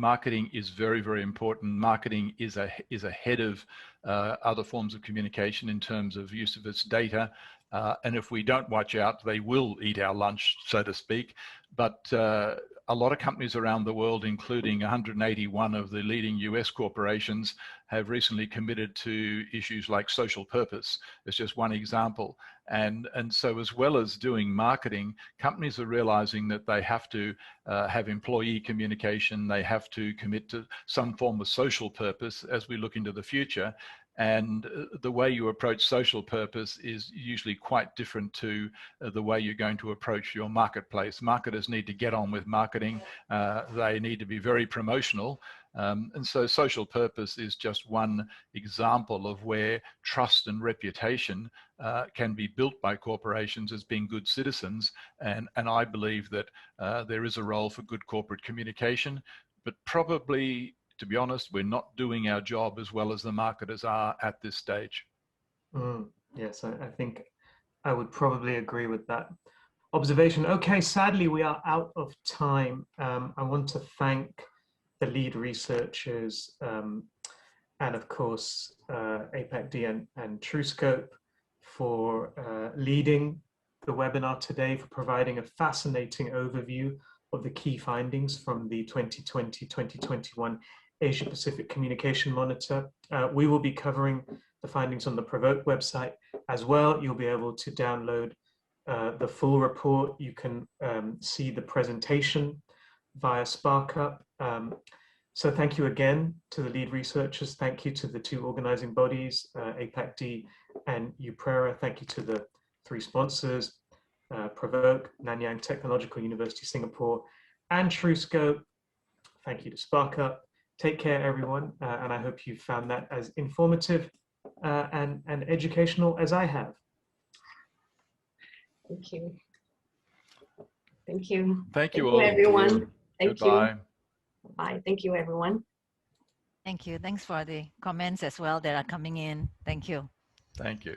Speaker 3: is very, very important. Marketing is ahead of other forms of communication in terms of use of its data. And if we don't watch out, they will eat our lunch, so to speak. But a lot of companies around the world, including 181 of the leading US corporations, have recently committed to issues like social purpose. It's just one example. And so as well as doing marketing, companies are realizing that they have to have employee communication, they have to commit to some form of social purpose as we look into the future. And the way you approach social purpose is usually quite different to the way you're going to approach your marketplace. Marketers need to get on with marketing. They need to be very promotional. And so social purpose is just one example of where trust and reputation can be built by corporations as being good citizens. And I believe that there is a role for good corporate communication, but probably, to be honest, we're not doing our job as well as the marketers are at this stage.
Speaker 1: Yes, I think I would probably agree with that observation. Okay, sadly, we are out of time. I want to thank the lead researchers and of course APACD and TrueScope for leading the webinar today, for providing a fascinating overview of the key findings from the 2020-2021 Asia Pacific Communication Monitor. We will be covering the findings on the Provoke website as well. You'll be able to download the full report. You can see the presentation via SparkUp. So thank you again to the lead researchers. Thank you to the two organizing bodies, APACD and EUPRERA. Thank you to the three sponsors, Provoke, Nanyang Technological University, Singapore, and TrueScope. Thank you to SparkUp. Take care, everyone, and I hope you found that as informative and educational as I have.
Speaker 4: Thank you. Thank you.
Speaker 3: Thank you all.
Speaker 4: Everyone. Thank
Speaker 3: Goodbye.
Speaker 4: you. Bye. Thank you, everyone.
Speaker 5: Thank you. Thanks for the comments as well that are coming in. Thank you.
Speaker 3: Thank you.